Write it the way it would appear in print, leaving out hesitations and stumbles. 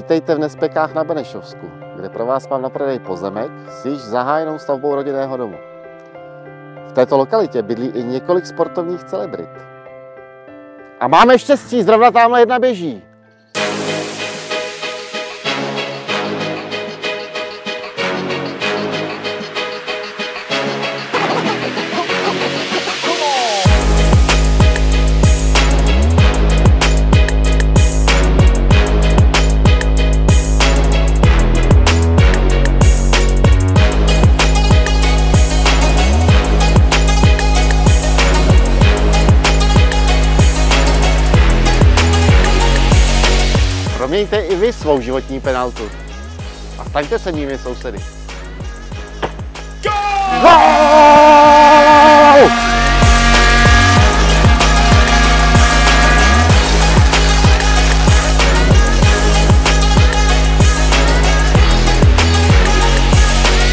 Vítejte v Nespekách na Benešovsku, kde pro vás mám na prodej pozemek s již zahájenou stavbou rodinného domu. V této lokalitě bydlí i několik sportovních celebrit. A máme štěstí, zrovna tamhle jedna běží. Proměňte i vy svou životní penaltu a staňte se mými sousedy. Gól!